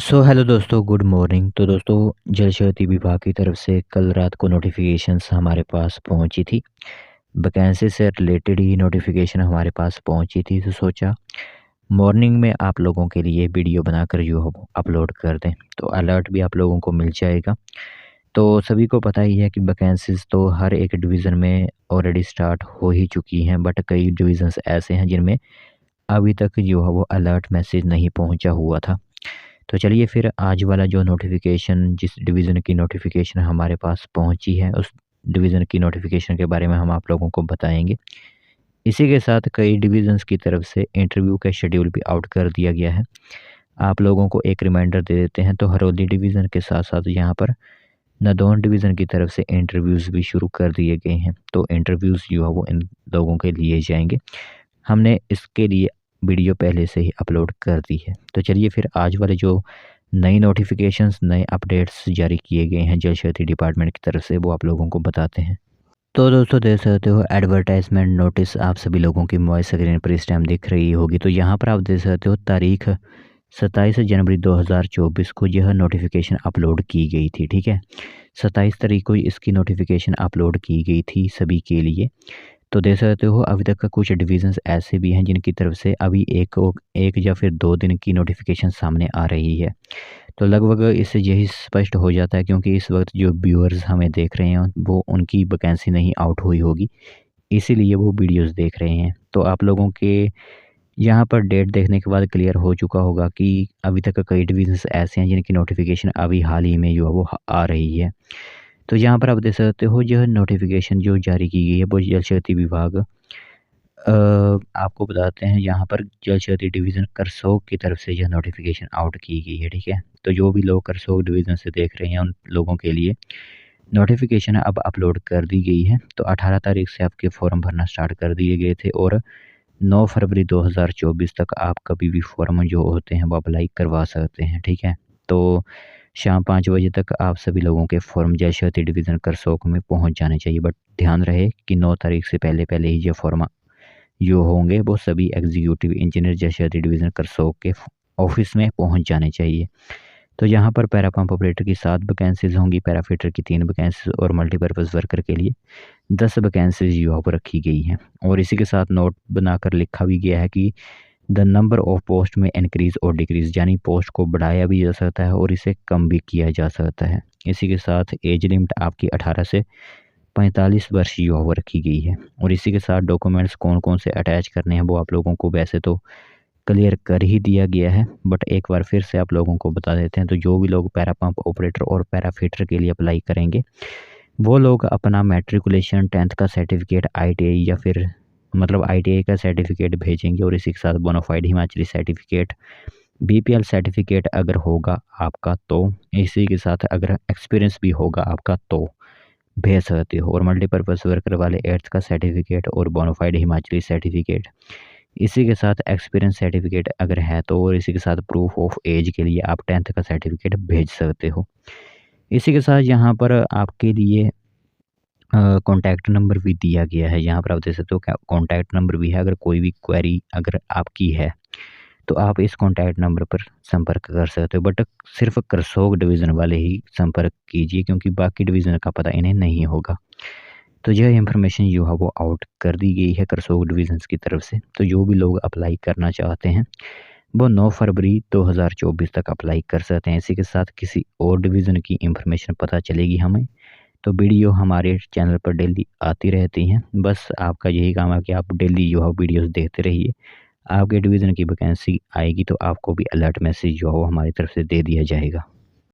Hello दोस्तों, good morning. तो दोस्तों, जल शक्ति विभाग की तरफ से कल रात को नोटिफिकेशंस हमारे पास पहुंची थी। वैकेंसी से रिलेटेड ही नोटिफिकेशन हमारे पास पहुंची थी, तो सोचा मॉर्निंग में आप लोगों के लिए वीडियो बनाकर जो हो अपलोड कर दें, तो अलर्ट भी आप लोगों को मिल जाएगा। तो सभी को पता ही है कि वैकेंसीज तो हर एक डिवीज़न में ऑलरेडी स्टार्ट हो ही चुकी हैं, बट कई डिवीज़न्स ऐसे हैं जिनमें अभी तक जो है वो अलर्ट मैसेज नहीं पहुंचा हुआ था। तो चलिए फिर आज वाला जो नोटिफिकेशन, जिस डिवीज़न की नोटिफिकेशन हमारे पास पहुंची है, उस डिवीज़न की नोटिफिकेशन के बारे में हम आप लोगों को बताएंगे। इसी के साथ कई डिवीज़न्स की तरफ से इंटरव्यू का शेड्यूल भी आउट कर दिया गया है। आप लोगों को एक रिमाइंडर दे देते हैं, तो हरौली डिवीज़न के साथ साथ यहाँ पर नदौन डिवीज़न की तरफ से इंटरव्यूज़ भी शुरू कर दिए गए हैं। तो इंटरव्यूज़ जो है वो इन लोगों के लिए जाएंगे। हमने इसके लिए वीडियो पहले से ही अपलोड कर दी है। तो चलिए फिर आज वाले जो नई नोटिफिकेशंस, नए अपडेट्स जारी किए गए हैं जल शक्ति डिपार्टमेंट की तरफ से, वो आप लोगों को बताते हैं। तो दोस्तों, देख सकते हो एडवर्टाइजमेंट नोटिस आप सभी लोगों की मोबाइल स्क्रीन पर इस टाइम दिख रही होगी। तो यहाँ पर आप देख सकते हो तारीख 27 जनवरी 2024 को यह नोटिफिकेशन अपलोड की गई थी। ठीक है, 27 तारीख को इसकी नोटिफिकेशन अपलोड की गई थी सभी के लिए। तो देख सकते हो अभी तक का कुछ डिवीज़न्स ऐसे भी हैं जिनकी तरफ से अभी एक या फिर 2 दिन की नोटिफिकेशन सामने आ रही है। तो लगभग इससे यही स्पष्ट हो जाता है, क्योंकि इस वक्त जो व्यूअर्स हमें देख रहे हैं वो उनकी वैकेंसी नहीं आउट हुई होगी, इसीलिए वो वीडियोस देख रहे हैं। तो आप लोगों के यहाँ पर डेट देखने के बाद क्लियर हो चुका होगा कि अभी तक कई डिवीज़न्स ऐसे हैं जिनकी नोटिफिकेशन अभी हाल ही में जो है वो आ रही है। तो यहाँ पर आप देख सकते हो यह नोटिफिकेशन जो जारी की गई है वो जल शक्ति विभाग आपको बताते हैं। यहाँ पर जल शक्ति डिवीज़न करसोग की तरफ से यह नोटिफिकेशन आउट की गई है। ठीक है, तो जो भी लोग करसोग डिवीज़न से देख रहे हैं उन लोगों के लिए नोटिफिकेशन अब अपलोड कर दी गई है। तो 18 तारीख से आपके फॉर्म भरना स्टार्ट कर दिए गए थे और 9 फरवरी 2024 तक आप कभी भी फॉर्म जो होते हैं वो अप्लाई करवा सकते हैं। ठीक है, तो शाम 5 बजे तक आप सभी लोगों के फॉर्म जल शक्ति डिवीज़न करसोग में पहुंच जाने चाहिए। बट ध्यान रहे कि 9 तारीख से पहले पहले ही ये फॉर्म जो होंगे वो सभी एग्जीक्यूटिव इंजीनियर जल शक्ति डिवीज़न करसोग के ऑफिस में पहुंच जाने चाहिए। तो यहाँ पर पैरा पंप ऑपरेटर की 7 वैकेंसीज होंगी, पैरा फिटर की 3 वैकेंसीज और मल्टीपर्पज़ वर्कर के लिए 10 वैकेंसीज यहाँ पर रखी गई हैं। और इसी के साथ नोट बनाकर लिखा भी गया है कि द नंबर ऑफ पोस्ट में इंक्रीज़ और डिक्रीज़, यानी पोस्ट को बढ़ाया भी जा सकता है और इसे कम भी किया जा सकता है। इसी के साथ एज लिमिट आपकी 18 से 45 वर्ष युवा वो रखी गई है। और इसी के साथ डॉक्यूमेंट्स कौन कौन से अटैच करने हैं वो आप लोगों को वैसे तो क्लियर कर ही दिया गया है, बट एक बार फिर से आप लोगों को बता देते हैं। तो जो भी लोग पैरा पंप ऑपरेटर और पैरा फिटर के लिए अप्लाई करेंगे वो लोग अपना मैट्रिकुलेशन, 10th का सर्टिफिकेट, ITI या फिर मतलब ITI का सर्टिफिकेट भेजेंगे और इसी के साथ bonafide Himachali certificate, BPL certificate अगर होगा आपका तो, इसी के साथ अगर एक्सपीरियंस भी होगा आपका तो भेज सकते हो। और मल्टीपर्पज़ वर्कर वाले 8th का सर्टिफिकेट और बोनाफाइड हिमाचली सर्टिफिकेट, इसी के साथ एक्सपीरियंस सर्टिफिकेट अगर है तो, और इसी के साथ प्रूफ ऑफ एज के लिए आप 10th का सर्टिफिकेट भेज सकते हो। इसी के साथ यहाँ पर आपके लिए कॉन्टैक्ट नंबर भी दिया गया है। यहाँ पर आप देख सकते हो कॉन्टैक्ट नंबर भी है। अगर कोई भी क्वेरी अगर आपकी है तो आप इस कॉन्टैक्ट नंबर पर संपर्क कर सकते हो, बट सिर्फ करसोग डिवीज़न वाले ही संपर्क कीजिए, क्योंकि बाकी डिवीज़न का पता इन्हें नहीं होगा। तो यह इन्फॉर्मेशन जो है वो आउट कर दी गई है करसोग डिवीज़न्स की तरफ से। तो जो भी लोग अप्लाई करना चाहते हैं वो 9 फरवरी 2024 तक अप्लाई कर सकते हैं। इसी के साथ किसी और डिवीज़न की इन्फॉर्मेशन पता चलेगी हमें तो वीडियो हमारे चैनल पर डेली आती रहती हैं। बस आपका यही काम है कि आप डेली जो है वीडियोस देखते रहिए। आपके डिवीज़न की वैकेंसी आएगी तो आपको भी अलर्ट मैसेज जो है वो हमारी तरफ से दे दिया जाएगा।